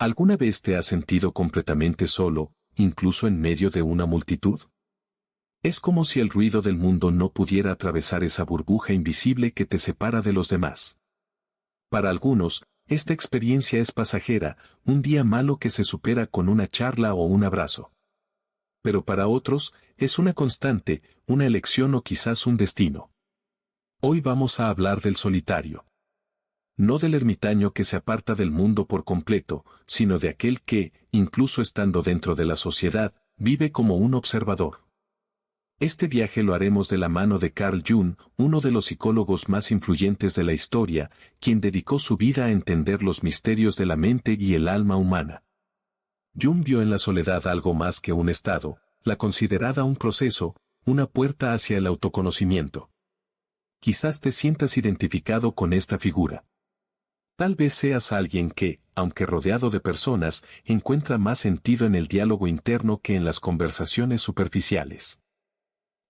¿Alguna vez te has sentido completamente solo, incluso en medio de una multitud? Es como si el ruido del mundo no pudiera atravesar esa burbuja invisible que te separa de los demás. Para algunos, esta experiencia es pasajera, un día malo que se supera con una charla o un abrazo. Pero para otros, es una constante, una elección o quizás un destino. Hoy vamos a hablar del solitario. No del ermitaño que se aparta del mundo por completo, sino de aquel que, incluso estando dentro de la sociedad, vive como un observador. Este viaje lo haremos de la mano de Carl Jung, uno de los psicólogos más influyentes de la historia, quien dedicó su vida a entender los misterios de la mente y el alma humana. Jung vio en la soledad algo más que un estado, la considerada un proceso, una puerta hacia el autoconocimiento. Quizás te sientas identificado con esta figura. Tal vez seas alguien que, aunque rodeado de personas, encuentra más sentido en el diálogo interno que en las conversaciones superficiales.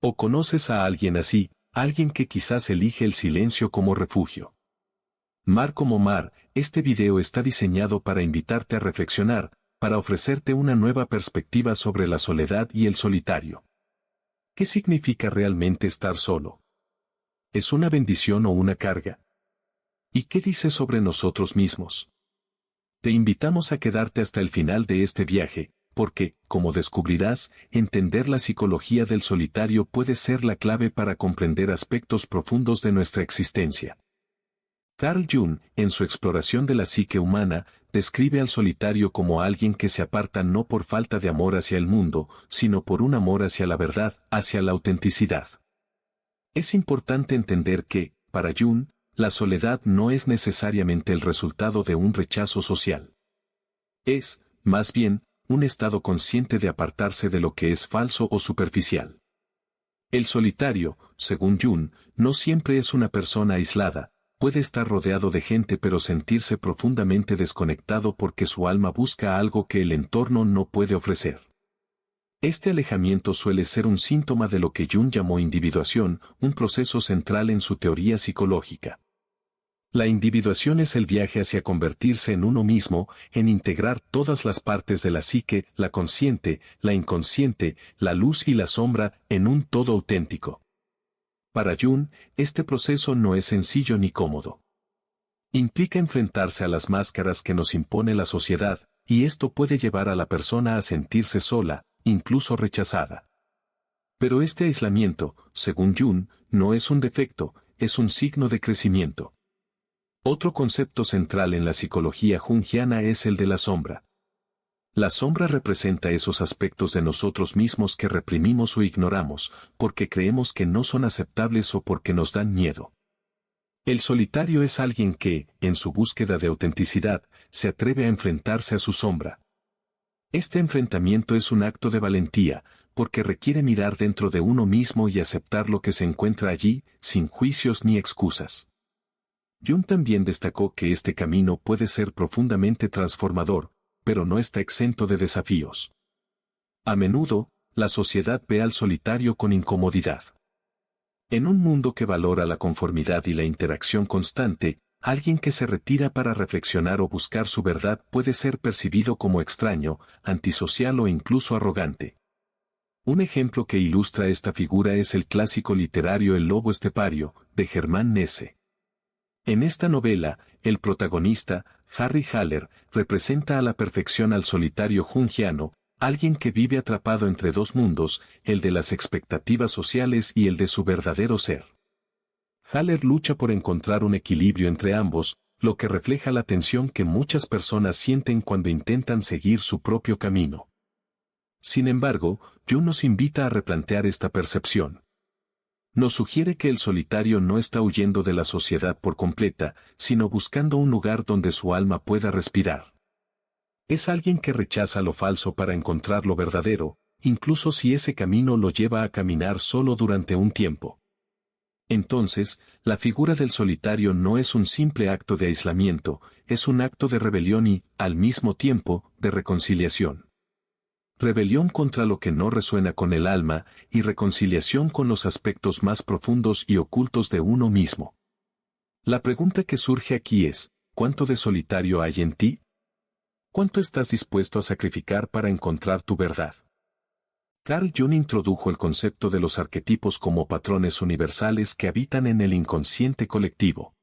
O conoces a alguien así, alguien que quizás elige el silencio como refugio. Mar como mar, este video está diseñado para invitarte a reflexionar, para ofrecerte una nueva perspectiva sobre la soledad y el solitario. ¿Qué significa realmente estar solo? ¿Es una bendición o una carga? ¿Y qué dice sobre nosotros mismos? Te invitamos a quedarte hasta el final de este viaje, porque, como descubrirás, entender la psicología del solitario puede ser la clave para comprender aspectos profundos de nuestra existencia. Carl Jung, en su exploración de la psique humana, describe al solitario como alguien que se aparta no por falta de amor hacia el mundo, sino por un amor hacia la verdad, hacia la autenticidad. Es importante entender que, para Jung, la soledad no es necesariamente el resultado de un rechazo social. Es, más bien, un estado consciente de apartarse de lo que es falso o superficial. El solitario, según Jung, no siempre es una persona aislada, puede estar rodeado de gente pero sentirse profundamente desconectado porque su alma busca algo que el entorno no puede ofrecer. Este alejamiento suele ser un síntoma de lo que Jung llamó individuación, un proceso central en su teoría psicológica. La individuación es el viaje hacia convertirse en uno mismo, en integrar todas las partes de la psique, la consciente, la inconsciente, la luz y la sombra, en un todo auténtico. Para Jung, este proceso no es sencillo ni cómodo. Implica enfrentarse a las máscaras que nos impone la sociedad, y esto puede llevar a la persona a sentirse sola, incluso rechazada. Pero este aislamiento, según Jung, no es un defecto, es un signo de crecimiento. Otro concepto central en la psicología junguiana es el de la sombra. La sombra representa esos aspectos de nosotros mismos que reprimimos o ignoramos, porque creemos que no son aceptables o porque nos dan miedo. El solitario es alguien que, en su búsqueda de autenticidad, se atreve a enfrentarse a su sombra. Este enfrentamiento es un acto de valentía, porque requiere mirar dentro de uno mismo y aceptar lo que se encuentra allí, sin juicios ni excusas. Jung también destacó que este camino puede ser profundamente transformador, pero no está exento de desafíos. A menudo, la sociedad ve al solitario con incomodidad. En un mundo que valora la conformidad y la interacción constante, alguien que se retira para reflexionar o buscar su verdad puede ser percibido como extraño, antisocial o incluso arrogante. Un ejemplo que ilustra esta figura es el clásico literario El lobo estepario, de Germán Hesse. En esta novela, el protagonista, Harry Haller, representa a la perfección al solitario junguiano, alguien que vive atrapado entre dos mundos, el de las expectativas sociales y el de su verdadero ser. Haller lucha por encontrar un equilibrio entre ambos, lo que refleja la tensión que muchas personas sienten cuando intentan seguir su propio camino. Sin embargo, Jung nos invita a replantear esta percepción. Nos sugiere que el solitario no está huyendo de la sociedad por completa, sino buscando un lugar donde su alma pueda respirar. Es alguien que rechaza lo falso para encontrar lo verdadero, incluso si ese camino lo lleva a caminar solo durante un tiempo. Entonces, la figura del solitario no es un simple acto de aislamiento, es un acto de rebelión y, al mismo tiempo, de reconciliación. Rebelión contra lo que no resuena con el alma, y reconciliación con los aspectos más profundos y ocultos de uno mismo. La pregunta que surge aquí es, ¿cuánto de solitario hay en ti? ¿Cuánto estás dispuesto a sacrificar para encontrar tu verdad? Carl Jung introdujo el concepto de los arquetipos como patrones universales que habitan en el inconsciente colectivo.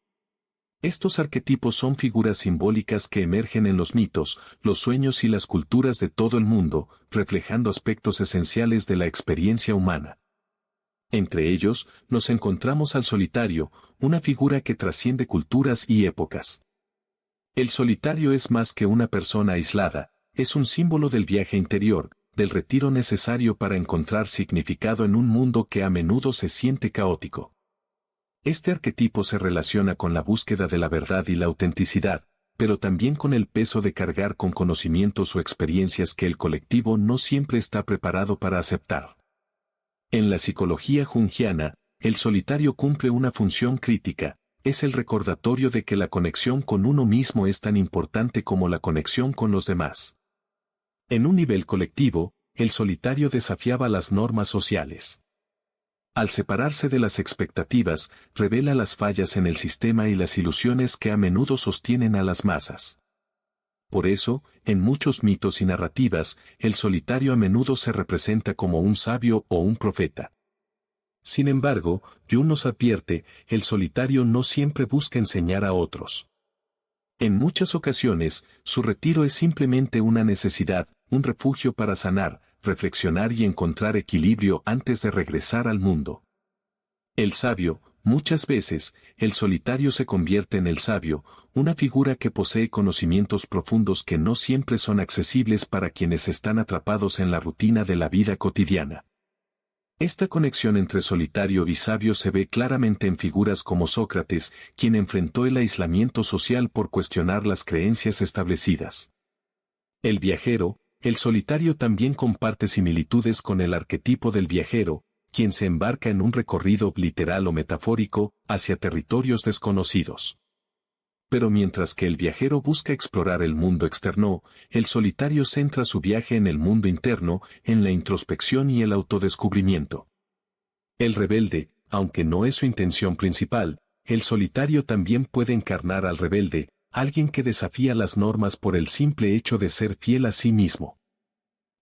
Estos arquetipos son figuras simbólicas que emergen en los mitos, los sueños y las culturas de todo el mundo, reflejando aspectos esenciales de la experiencia humana. Entre ellos, nos encontramos al solitario, una figura que trasciende culturas y épocas. El solitario es más que una persona aislada, es un símbolo del viaje interior, del retiro necesario para encontrar significado en un mundo que a menudo se siente caótico. Este arquetipo se relaciona con la búsqueda de la verdad y la autenticidad, pero también con el peso de cargar con conocimientos o experiencias que el colectivo no siempre está preparado para aceptar. En la psicología junguiana, el solitario cumple una función crítica, es el recordatorio de que la conexión con uno mismo es tan importante como la conexión con los demás. En un nivel colectivo, el solitario desafiaba las normas sociales. Al separarse de las expectativas, revela las fallas en el sistema y las ilusiones que a menudo sostienen a las masas. Por eso, en muchos mitos y narrativas, el solitario a menudo se representa como un sabio o un profeta. Sin embargo, Jung nos advierte, el solitario no siempre busca enseñar a otros. En muchas ocasiones, su retiro es simplemente una necesidad, un refugio para sanar, reflexionar y encontrar equilibrio antes de regresar al mundo. El sabio, muchas veces, el solitario se convierte en el sabio, una figura que posee conocimientos profundos que no siempre son accesibles para quienes están atrapados en la rutina de la vida cotidiana. Esta conexión entre solitario y sabio se ve claramente en figuras como Sócrates, quien enfrentó el aislamiento social por cuestionar las creencias establecidas. El viajero, el solitario también comparte similitudes con el arquetipo del viajero, quien se embarca en un recorrido literal o metafórico, hacia territorios desconocidos. Pero mientras que el viajero busca explorar el mundo externo, el solitario centra su viaje en el mundo interno, en la introspección y el autodescubrimiento. El rebelde, aunque no es su intención principal, el solitario también puede encarnar al rebelde, alguien que desafía las normas por el simple hecho de ser fiel a sí mismo.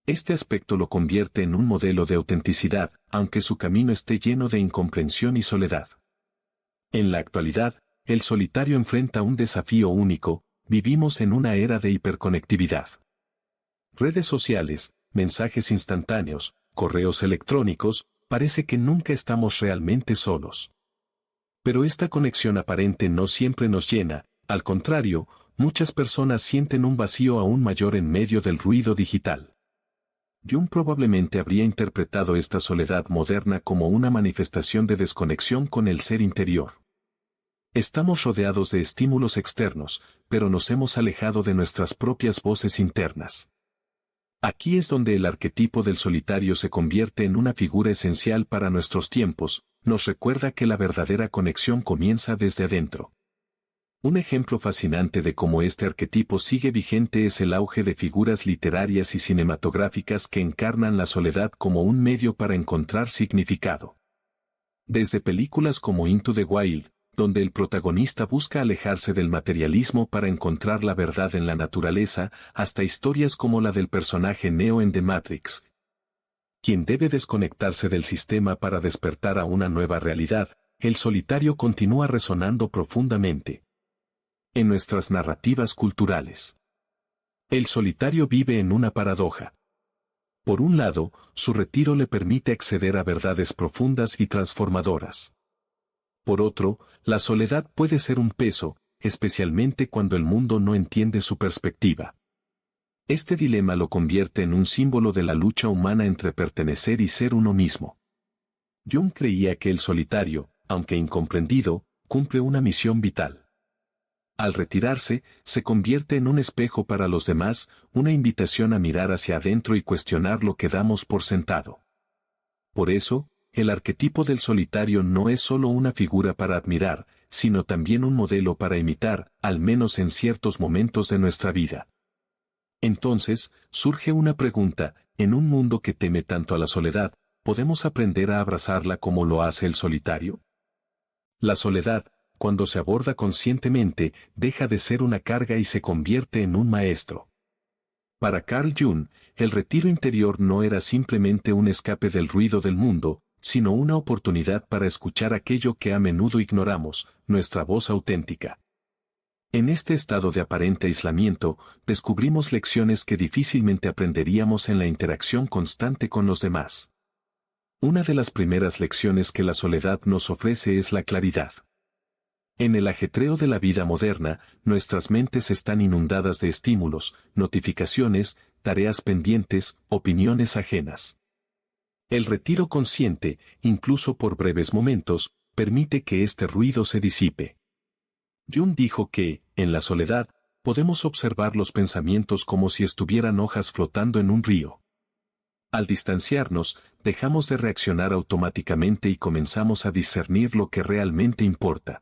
Este aspecto lo convierte en un modelo de autenticidad, aunque su camino esté lleno de incomprensión y soledad. En la actualidad, el solitario enfrenta un desafío único, vivimos en una era de hiperconectividad. Redes sociales, mensajes instantáneos, correos electrónicos, parece que nunca estamos realmente solos. Pero esta conexión aparente no siempre nos llena, al contrario, muchas personas sienten un vacío aún mayor en medio del ruido digital. Jung probablemente habría interpretado esta soledad moderna como una manifestación de desconexión con el ser interior. Estamos rodeados de estímulos externos, pero nos hemos alejado de nuestras propias voces internas. Aquí es donde el arquetipo del solitario se convierte en una figura esencial para nuestros tiempos, nos recuerda que la verdadera conexión comienza desde adentro. Un ejemplo fascinante de cómo este arquetipo sigue vigente es el auge de figuras literarias y cinematográficas que encarnan la soledad como un medio para encontrar significado. Desde películas como Into the Wild, donde el protagonista busca alejarse del materialismo para encontrar la verdad en la naturaleza, hasta historias como la del personaje Neo en The Matrix, quien debe desconectarse del sistema para despertar a una nueva realidad, el solitario continúa resonando profundamente en nuestras narrativas culturales. El solitario vive en una paradoja. Por un lado, su retiro le permite acceder a verdades profundas y transformadoras. Por otro, la soledad puede ser un peso, especialmente cuando el mundo no entiende su perspectiva. Este dilema lo convierte en un símbolo de la lucha humana entre pertenecer y ser uno mismo. Jung creía que el solitario, aunque incomprendido, cumple una misión vital. Al retirarse, se convierte en un espejo para los demás, una invitación a mirar hacia adentro y cuestionar lo que damos por sentado. Por eso, el arquetipo del solitario no es solo una figura para admirar, sino también un modelo para imitar, al menos en ciertos momentos de nuestra vida. Entonces, surge una pregunta, en un mundo que teme tanto a la soledad, ¿podemos aprender a abrazarla como lo hace el solitario? La soledad, cuando se aborda conscientemente, deja de ser una carga y se convierte en un maestro. Para Carl Jung, el retiro interior no era simplemente un escape del ruido del mundo, sino una oportunidad para escuchar aquello que a menudo ignoramos, nuestra voz auténtica. En este estado de aparente aislamiento, descubrimos lecciones que difícilmente aprenderíamos en la interacción constante con los demás. Una de las primeras lecciones que la soledad nos ofrece es la claridad. En el ajetreo de la vida moderna, nuestras mentes están inundadas de estímulos, notificaciones, tareas pendientes, opiniones ajenas. El retiro consciente, incluso por breves momentos, permite que este ruido se disipe. Jung dijo que, en la soledad, podemos observar los pensamientos como si estuvieran hojas flotando en un río. Al distanciarnos, dejamos de reaccionar automáticamente y comenzamos a discernir lo que realmente importa.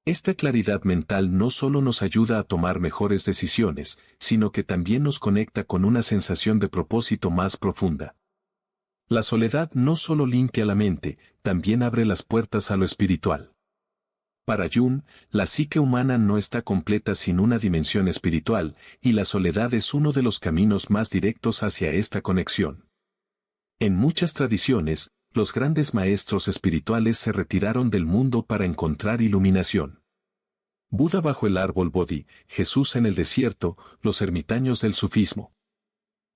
Esta claridad mental no solo nos ayuda a tomar mejores decisiones, sino que también nos conecta con una sensación de propósito más profunda. La soledad no solo limpia la mente, también abre las puertas a lo espiritual. Para Jung, la psique humana no está completa sin una dimensión espiritual, y la soledad es uno de los caminos más directos hacia esta conexión. En muchas tradiciones, los grandes maestros espirituales se retiraron del mundo para encontrar iluminación. Buda bajo el árbol Bodhi, Jesús en el desierto, los ermitaños del sufismo.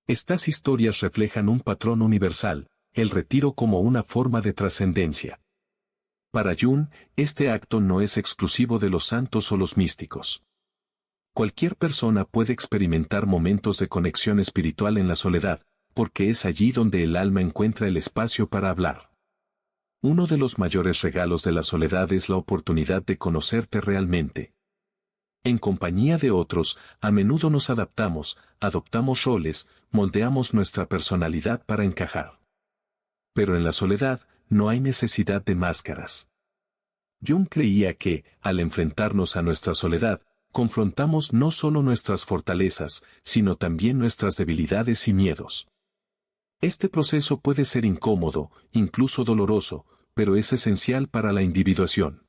Estas historias reflejan un patrón universal, el retiro como una forma de trascendencia. Para Jung, este acto no es exclusivo de los santos o los místicos. Cualquier persona puede experimentar momentos de conexión espiritual en la soledad, porque es allí donde el alma encuentra el espacio para hablar. Uno de los mayores regalos de la soledad es la oportunidad de conocerte realmente. En compañía de otros, a menudo nos adaptamos, adoptamos roles, moldeamos nuestra personalidad para encajar. Pero en la soledad, no hay necesidad de máscaras. Jung creía que, al enfrentarnos a nuestra soledad, confrontamos no solo nuestras fortalezas, sino también nuestras debilidades y miedos. Este proceso puede ser incómodo, incluso doloroso, pero es esencial para la individuación.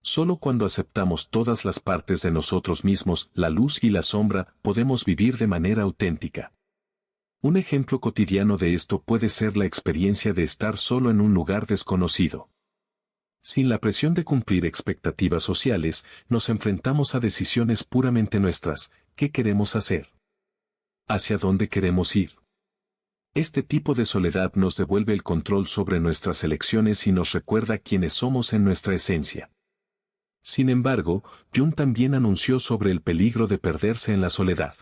Solo cuando aceptamos todas las partes de nosotros mismos, la luz y la sombra, podemos vivir de manera auténtica. Un ejemplo cotidiano de esto puede ser la experiencia de estar solo en un lugar desconocido. Sin la presión de cumplir expectativas sociales, nos enfrentamos a decisiones puramente nuestras. ¿Qué queremos hacer? ¿Hacia dónde queremos ir? Este tipo de soledad nos devuelve el control sobre nuestras elecciones y nos recuerda quiénes somos en nuestra esencia. Sin embargo, Jung también anunció sobre el peligro de perderse en la soledad.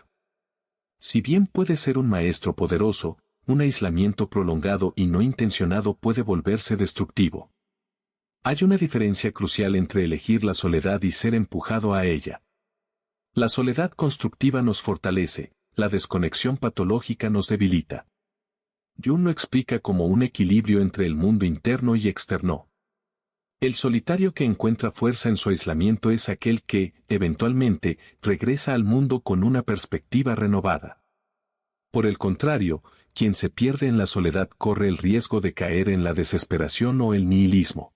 Si bien puede ser un maestro poderoso, un aislamiento prolongado y no intencionado puede volverse destructivo. Hay una diferencia crucial entre elegir la soledad y ser empujado a ella. La soledad constructiva nos fortalece, la desconexión patológica nos debilita. Jung lo explica como un equilibrio entre el mundo interno y externo. El solitario que encuentra fuerza en su aislamiento es aquel que, eventualmente, regresa al mundo con una perspectiva renovada. Por el contrario, quien se pierde en la soledad corre el riesgo de caer en la desesperación o el nihilismo.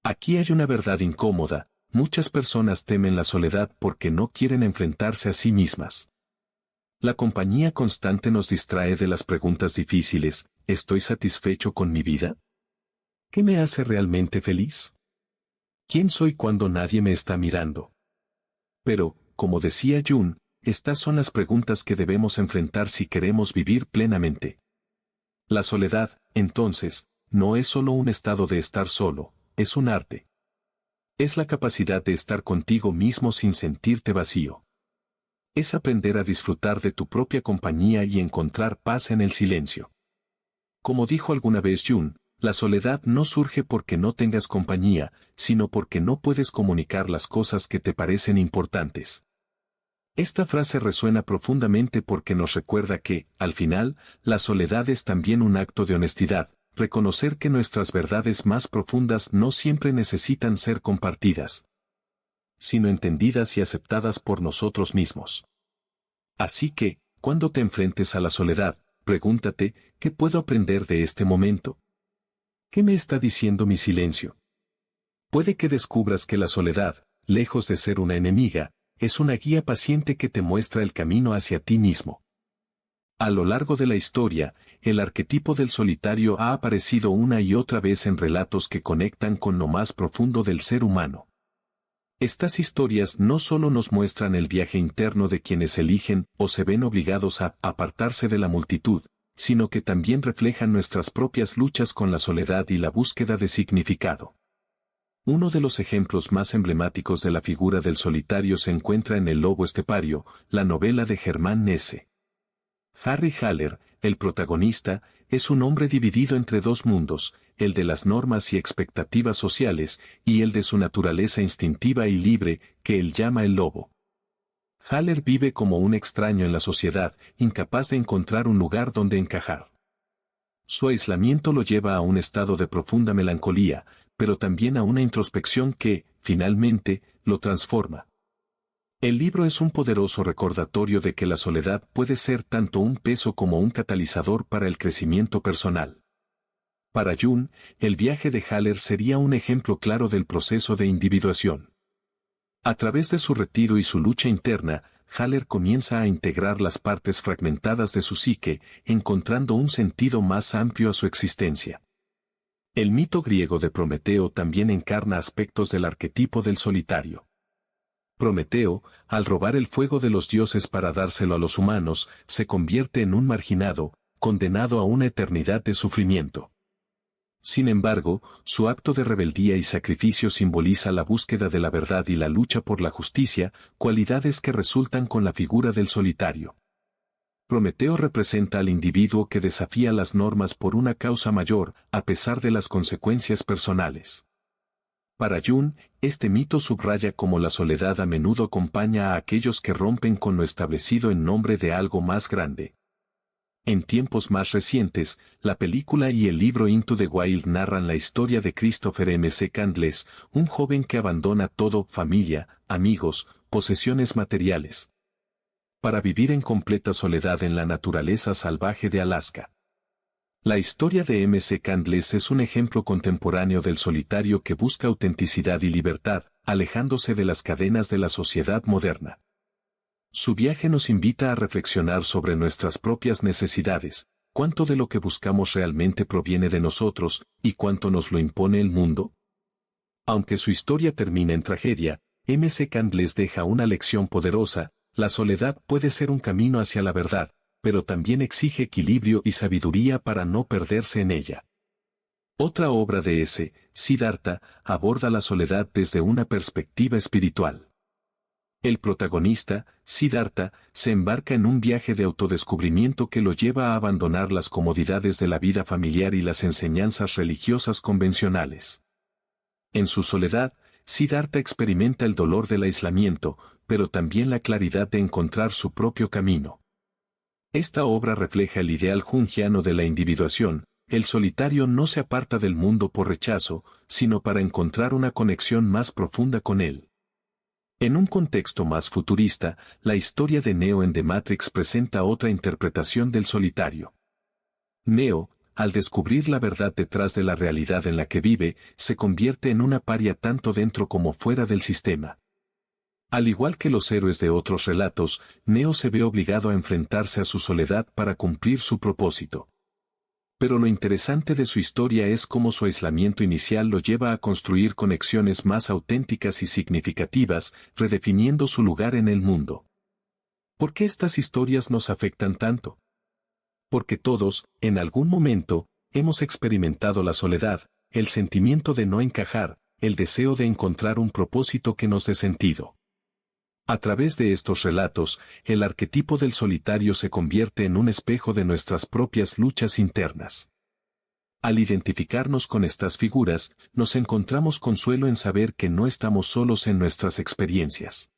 Aquí hay una verdad incómoda: muchas personas temen la soledad porque no quieren enfrentarse a sí mismas. La compañía constante nos distrae de las preguntas difíciles: ¿estoy satisfecho con mi vida? ¿Qué me hace realmente feliz? ¿Quién soy cuando nadie me está mirando? Pero, como decía Jung, estas son las preguntas que debemos enfrentar si queremos vivir plenamente. La soledad, entonces, no es solo un estado de estar solo, es un arte. Es la capacidad de estar contigo mismo sin sentirte vacío. Es aprender a disfrutar de tu propia compañía y encontrar paz en el silencio. Como dijo alguna vez Jung, la soledad no surge porque no tengas compañía, sino porque no puedes comunicar las cosas que te parecen importantes. Esta frase resuena profundamente porque nos recuerda que, al final, la soledad es también un acto de honestidad, reconocer que nuestras verdades más profundas no siempre necesitan ser compartidas, sino entendidas y aceptadas por nosotros mismos. Así que, cuando te enfrentes a la soledad, pregúntate: ¿qué puedo aprender de este momento? ¿Qué me está diciendo mi silencio? Puede que descubras que la soledad, lejos de ser una enemiga, es una guía paciente que te muestra el camino hacia ti mismo. A lo largo de la historia, el arquetipo del solitario ha aparecido una y otra vez en relatos que conectan con lo más profundo del ser humano. Estas historias no solo nos muestran el viaje interno de quienes eligen o se ven obligados a apartarse de la multitud, sino que también reflejan nuestras propias luchas con la soledad y la búsqueda de significado. Uno de los ejemplos más emblemáticos de la figura del solitario se encuentra en El lobo estepario, la novela de Germán Hesse. Harry Haller, el protagonista, es un hombre dividido entre dos mundos, el de las normas y expectativas sociales, y el de su naturaleza instintiva y libre, que él llama el lobo. Haller vive como un extraño en la sociedad, incapaz de encontrar un lugar donde encajar. Su aislamiento lo lleva a un estado de profunda melancolía, pero también a una introspección que, finalmente, lo transforma. El libro es un poderoso recordatorio de que la soledad puede ser tanto un peso como un catalizador para el crecimiento personal. Para Jung, el viaje de Haller sería un ejemplo claro del proceso de individuación. A través de su retiro y su lucha interna, Haller comienza a integrar las partes fragmentadas de su psique, encontrando un sentido más amplio a su existencia. El mito griego de Prometeo también encarna aspectos del arquetipo del solitario. Prometeo, al robar el fuego de los dioses para dárselo a los humanos, se convierte en un marginado, condenado a una eternidad de sufrimiento. Sin embargo, su acto de rebeldía y sacrificio simboliza la búsqueda de la verdad y la lucha por la justicia, cualidades que resultan con la figura del solitario. Prometeo representa al individuo que desafía las normas por una causa mayor, a pesar de las consecuencias personales. Para Jung, este mito subraya cómo la soledad a menudo acompaña a aquellos que rompen con lo establecido en nombre de algo más grande. En tiempos más recientes, la película y el libro Into the Wild narran la historia de Christopher M. C. Candless, un joven que abandona todo, familia, amigos, posesiones materiales, para vivir en completa soledad en la naturaleza salvaje de Alaska. La historia de M. C. Candless es un ejemplo contemporáneo del solitario que busca autenticidad y libertad, alejándose de las cadenas de la sociedad moderna. Su viaje nos invita a reflexionar sobre nuestras propias necesidades, cuánto de lo que buscamos realmente proviene de nosotros, y cuánto nos lo impone el mundo. Aunque su historia termina en tragedia, M. C. Candless deja una lección poderosa: la soledad puede ser un camino hacia la verdad, pero también exige equilibrio y sabiduría para no perderse en ella. Otra obra de S. Siddhartha aborda la soledad desde una perspectiva espiritual. El protagonista, Siddhartha, se embarca en un viaje de autodescubrimiento que lo lleva a abandonar las comodidades de la vida familiar y las enseñanzas religiosas convencionales. En su soledad, Siddhartha experimenta el dolor del aislamiento, pero también la claridad de encontrar su propio camino. Esta obra refleja el ideal jungiano de la individuación. El solitario no se aparta del mundo por rechazo, sino para encontrar una conexión más profunda con él. En un contexto más futurista, la historia de Neo en The Matrix presenta otra interpretación del solitario. Neo, al descubrir la verdad detrás de la realidad en la que vive, se convierte en una paria tanto dentro como fuera del sistema. Al igual que los héroes de otros relatos, Neo se ve obligado a enfrentarse a su soledad para cumplir su propósito. Pero lo interesante de su historia es cómo su aislamiento inicial lo lleva a construir conexiones más auténticas y significativas, redefiniendo su lugar en el mundo. ¿Por qué estas historias nos afectan tanto? Porque todos, en algún momento, hemos experimentado la soledad, el sentimiento de no encajar, el deseo de encontrar un propósito que nos dé sentido. A través de estos relatos, el arquetipo del solitario se convierte en un espejo de nuestras propias luchas internas. Al identificarnos con estas figuras, nos encontramos consuelo en saber que no estamos solos en nuestras experiencias.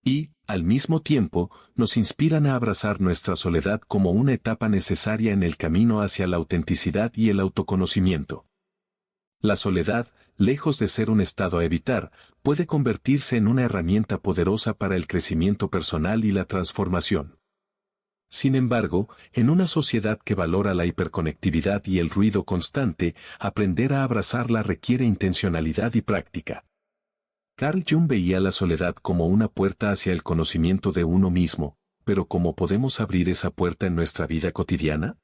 Y, al mismo tiempo, nos inspiran a abrazar nuestra soledad como una etapa necesaria en el camino hacia la autenticidad y el autoconocimiento. La soledad, lejos de ser un estado a evitar, puede convertirse en una herramienta poderosa para el crecimiento personal y la transformación. Sin embargo, en una sociedad que valora la hiperconectividad y el ruido constante, aprender a abrazarla requiere intencionalidad y práctica. Carl Jung veía la soledad como una puerta hacia el conocimiento de uno mismo, pero ¿cómo podemos abrir esa puerta en nuestra vida cotidiana?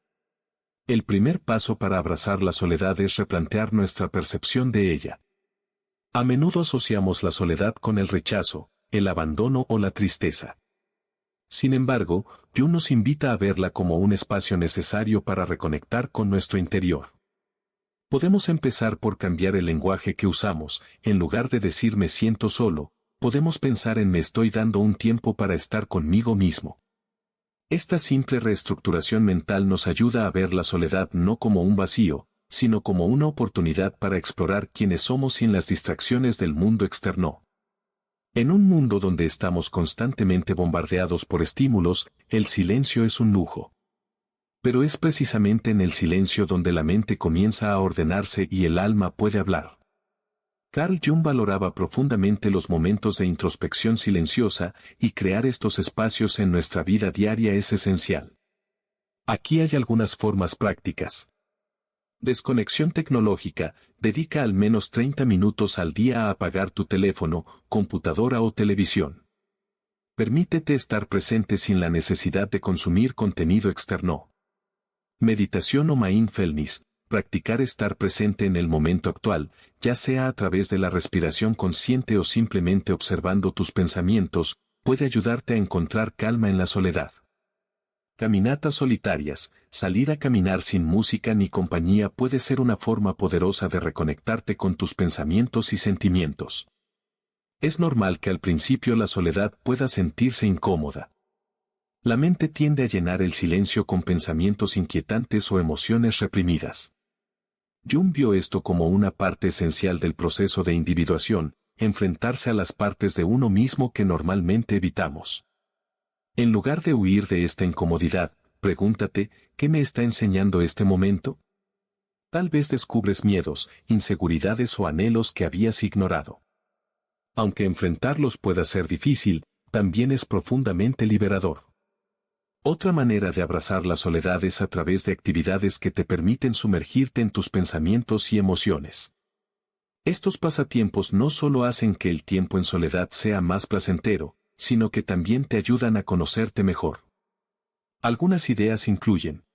El primer paso para abrazar la soledad es replantear nuestra percepción de ella. A menudo asociamos la soledad con el rechazo, el abandono o la tristeza. Sin embargo, Jung nos invita a verla como un espacio necesario para reconectar con nuestro interior. Podemos empezar por cambiar el lenguaje que usamos. En lugar de decir me siento solo, podemos pensar en me estoy dando un tiempo para estar conmigo mismo. Esta simple reestructuración mental nos ayuda a ver la soledad no como un vacío, sino como una oportunidad para explorar quiénes somos sin las distracciones del mundo externo. En un mundo donde estamos constantemente bombardeados por estímulos, el silencio es un lujo. Pero es precisamente en el silencio donde la mente comienza a ordenarse y el alma puede hablar. Carl Jung valoraba profundamente los momentos de introspección silenciosa, y crear estos espacios en nuestra vida diaria es esencial. Aquí hay algunas formas prácticas. Desconexión tecnológica. Dedica al menos 30 minutos al día a apagar tu teléfono, computadora o televisión. Permítete estar presente sin la necesidad de consumir contenido externo. Meditación o mindfulness. Practicar estar presente en el momento actual, ya sea a través de la respiración consciente o simplemente observando tus pensamientos, puede ayudarte a encontrar calma en la soledad. Caminatas solitarias. Salir a caminar sin música ni compañía puede ser una forma poderosa de reconectarte con tus pensamientos y sentimientos. Es normal que al principio la soledad pueda sentirse incómoda. La mente tiende a llenar el silencio con pensamientos inquietantes o emociones reprimidas. Jung vio esto como una parte esencial del proceso de individuación, enfrentarse a las partes de uno mismo que normalmente evitamos. En lugar de huir de esta incomodidad, pregúntate, ¿qué me está enseñando este momento? Tal vez descubres miedos, inseguridades o anhelos que habías ignorado. Aunque enfrentarlos pueda ser difícil, también es profundamente liberador. Otra manera de abrazar la soledad es a través de actividades que te permiten sumergirte en tus pensamientos y emociones. Estos pasatiempos no solo hacen que el tiempo en soledad sea más placentero, sino que también te ayudan a conocerte mejor. Algunas ideas incluyen: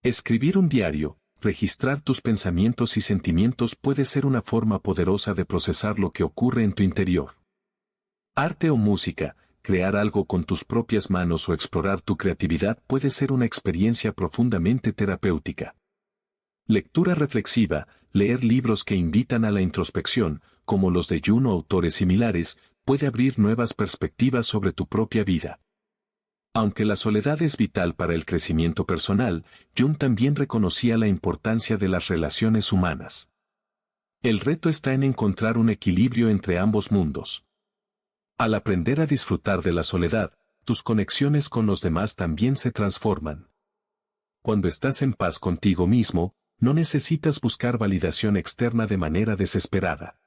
escribir un diario. Registrar tus pensamientos y sentimientos puede ser una forma poderosa de procesar lo que ocurre en tu interior. Arte o música. Crear algo con tus propias manos o explorar tu creatividad puede ser una experiencia profundamente terapéutica. Lectura reflexiva. Leer libros que invitan a la introspección, como los de Jung o autores similares, puede abrir nuevas perspectivas sobre tu propia vida. Aunque la soledad es vital para el crecimiento personal, Jung también reconocía la importancia de las relaciones humanas. El reto está en encontrar un equilibrio entre ambos mundos. Al aprender a disfrutar de la soledad, tus conexiones con los demás también se transforman. Cuando estás en paz contigo mismo, no necesitas buscar validación externa de manera desesperada.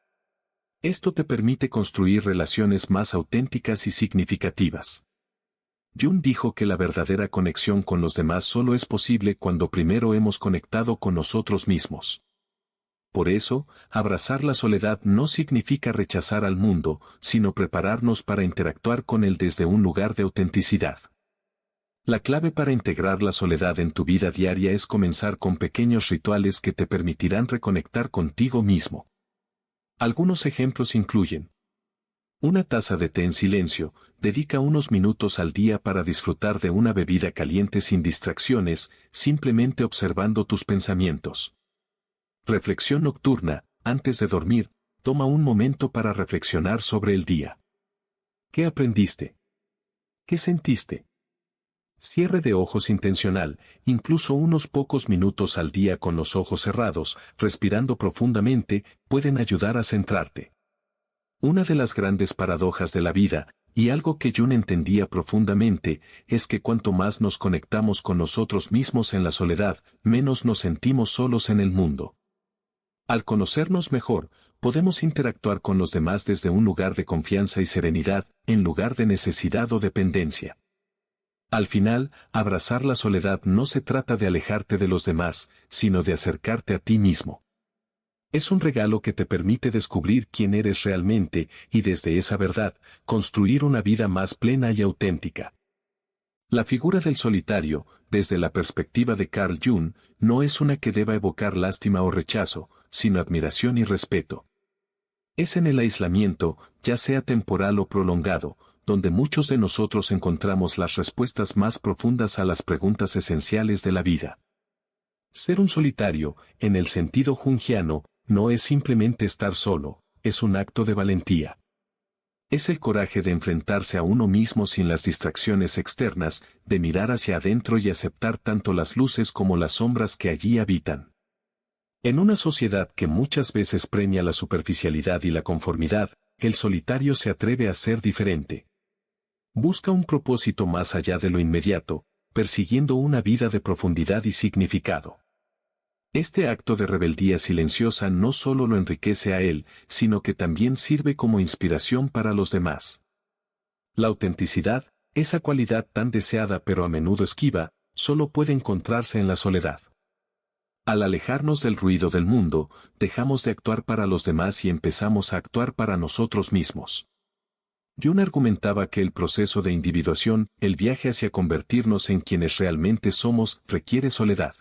Esto te permite construir relaciones más auténticas y significativas. Jung dijo que la verdadera conexión con los demás solo es posible cuando primero hemos conectado con nosotros mismos. Por eso, abrazar la soledad no significa rechazar al mundo, sino prepararnos para interactuar con él desde un lugar de autenticidad. La clave para integrar la soledad en tu vida diaria es comenzar con pequeños rituales que te permitirán reconectar contigo mismo. Algunos ejemplos incluyen: una taza de té en silencio. Dedica unos minutos al día para disfrutar de una bebida caliente sin distracciones, simplemente observando tus pensamientos. Reflexión nocturna. Antes de dormir, toma un momento para reflexionar sobre el día. ¿Qué aprendiste? ¿Qué sentiste? Cierre de ojos intencional. Incluso unos pocos minutos al día con los ojos cerrados, respirando profundamente, pueden ayudar a centrarte. Una de las grandes paradojas de la vida, y algo que Jung entendía profundamente, es que cuanto más nos conectamos con nosotros mismos en la soledad, menos nos sentimos solos en el mundo. Al conocernos mejor, podemos interactuar con los demás desde un lugar de confianza y serenidad, en lugar de necesidad o dependencia. Al final, abrazar la soledad no se trata de alejarte de los demás, sino de acercarte a ti mismo. Es un regalo que te permite descubrir quién eres realmente y desde esa verdad, construir una vida más plena y auténtica. La figura del solitario, desde la perspectiva de Carl Jung, no es una que deba evocar lástima o rechazo, sino admiración y respeto. Es en el aislamiento, ya sea temporal o prolongado, donde muchos de nosotros encontramos las respuestas más profundas a las preguntas esenciales de la vida. Ser un solitario, en el sentido jungiano, no es simplemente estar solo, es un acto de valentía. Es el coraje de enfrentarse a uno mismo sin las distracciones externas, de mirar hacia adentro y aceptar tanto las luces como las sombras que allí habitan. En una sociedad que muchas veces premia la superficialidad y la conformidad, el solitario se atreve a ser diferente. Busca un propósito más allá de lo inmediato, persiguiendo una vida de profundidad y significado. Este acto de rebeldía silenciosa no solo lo enriquece a él, sino que también sirve como inspiración para los demás. La autenticidad, esa cualidad tan deseada pero a menudo esquiva, solo puede encontrarse en la soledad. Al alejarnos del ruido del mundo, dejamos de actuar para los demás y empezamos a actuar para nosotros mismos. Jung argumentaba que el proceso de individuación, el viaje hacia convertirnos en quienes realmente somos, requiere soledad.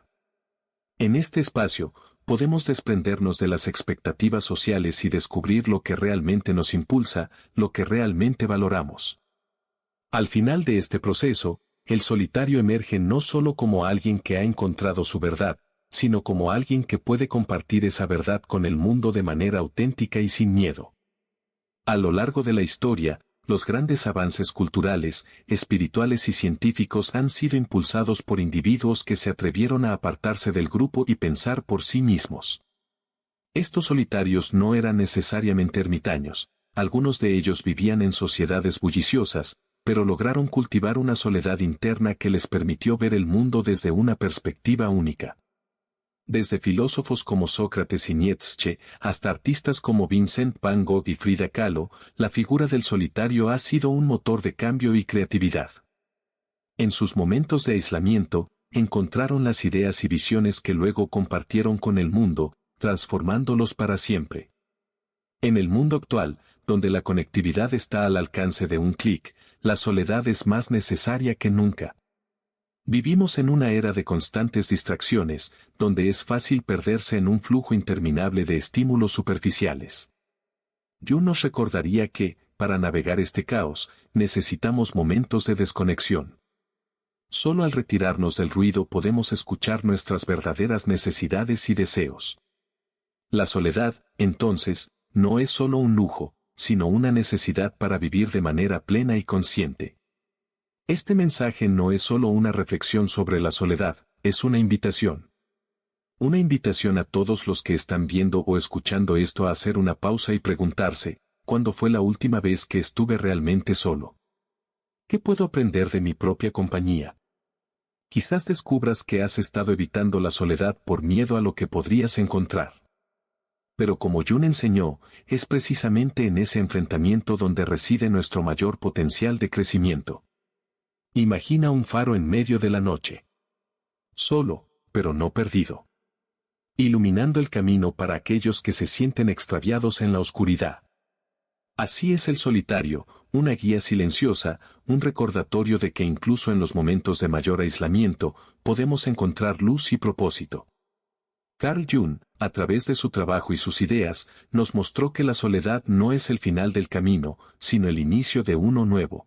En este espacio, podemos desprendernos de las expectativas sociales y descubrir lo que realmente nos impulsa, lo que realmente valoramos. Al final de este proceso, el solitario emerge no solo como alguien que ha encontrado su verdad, sino como alguien que puede compartir esa verdad con el mundo de manera auténtica y sin miedo. A lo largo de la historia, los grandes avances culturales, espirituales y científicos han sido impulsados por individuos que se atrevieron a apartarse del grupo y pensar por sí mismos. Estos solitarios no eran necesariamente ermitaños, algunos de ellos vivían en sociedades bulliciosas, pero lograron cultivar una soledad interna que les permitió ver el mundo desde una perspectiva única. Desde filósofos como Sócrates y Nietzsche, hasta artistas como Vincent Van Gogh y Frida Kahlo, la figura del solitario ha sido un motor de cambio y creatividad. En sus momentos de aislamiento, encontraron las ideas y visiones que luego compartieron con el mundo, transformándolos para siempre. En el mundo actual, donde la conectividad está al alcance de un clic, la soledad es más necesaria que nunca. Vivimos en una era de constantes distracciones, donde es fácil perderse en un flujo interminable de estímulos superficiales. Jung nos recordaría que, para navegar este caos, necesitamos momentos de desconexión. Solo al retirarnos del ruido podemos escuchar nuestras verdaderas necesidades y deseos. La soledad, entonces, no es solo un lujo, sino una necesidad para vivir de manera plena y consciente. Este mensaje no es solo una reflexión sobre la soledad, es una invitación. Una invitación a todos los que están viendo o escuchando esto a hacer una pausa y preguntarse, ¿cuándo fue la última vez que estuve realmente solo? ¿Qué puedo aprender de mi propia compañía? Quizás descubras que has estado evitando la soledad por miedo a lo que podrías encontrar. Pero como Jung enseñó, es precisamente en ese enfrentamiento donde reside nuestro mayor potencial de crecimiento. Imagina un faro en medio de la noche. Solo, pero no perdido. Iluminando el camino para aquellos que se sienten extraviados en la oscuridad. Así es el solitario, una guía silenciosa, un recordatorio de que incluso en los momentos de mayor aislamiento, podemos encontrar luz y propósito. Carl Jung, a través de su trabajo y sus ideas, nos mostró que la soledad no es el final del camino, sino el inicio de uno nuevo.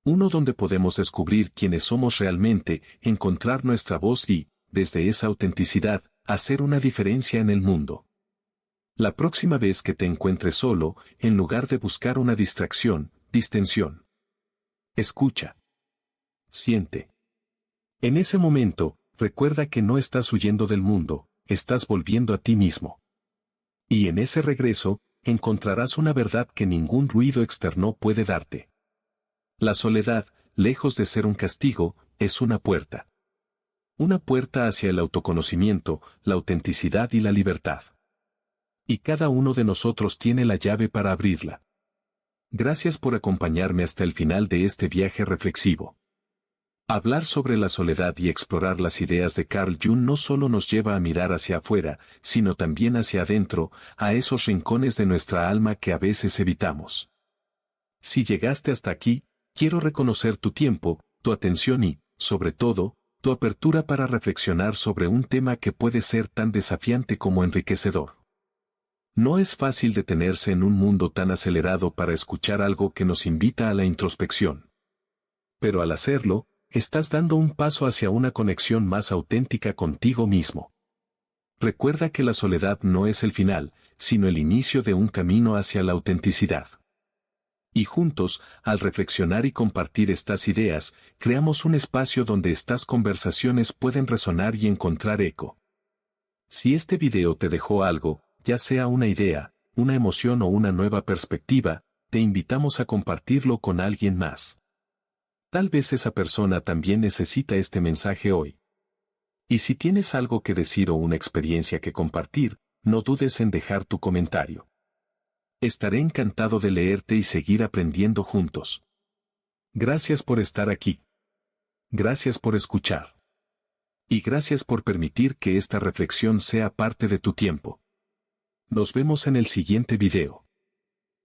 Uno donde podemos descubrir quiénes somos realmente, encontrar nuestra voz y, desde esa autenticidad, hacer una diferencia en el mundo. La próxima vez que te encuentres solo, en lugar de buscar una distensión. Escucha. Siente. En ese momento, recuerda que no estás huyendo del mundo, estás volviendo a ti mismo. Y en ese regreso, encontrarás una verdad que ningún ruido externo puede darte. La soledad, lejos de ser un castigo, es una puerta. Una puerta hacia el autoconocimiento, la autenticidad y la libertad. Y cada uno de nosotros tiene la llave para abrirla. Gracias por acompañarme hasta el final de este viaje reflexivo. Hablar sobre la soledad y explorar las ideas de Carl Jung no solo nos lleva a mirar hacia afuera, sino también hacia adentro, a esos rincones de nuestra alma que a veces evitamos. Si llegaste hasta aquí, quiero reconocer tu tiempo, tu atención y, sobre todo, tu apertura para reflexionar sobre un tema que puede ser tan desafiante como enriquecedor. No es fácil detenerse en un mundo tan acelerado para escuchar algo que nos invita a la introspección. Pero al hacerlo, estás dando un paso hacia una conexión más auténtica contigo mismo. Recuerda que la soledad no es el final, sino el inicio de un camino hacia la autenticidad. Y juntos, al reflexionar y compartir estas ideas, creamos un espacio donde estas conversaciones pueden resonar y encontrar eco. Si este video te dejó algo, ya sea una idea, una emoción o una nueva perspectiva, te invitamos a compartirlo con alguien más. Tal vez esa persona también necesita este mensaje hoy. Y si tienes algo que decir o una experiencia que compartir, no dudes en dejar tu comentario. Estaré encantado de leerte y seguir aprendiendo juntos. Gracias por estar aquí. Gracias por escuchar. Y gracias por permitir que esta reflexión sea parte de tu tiempo. Nos vemos en el siguiente video.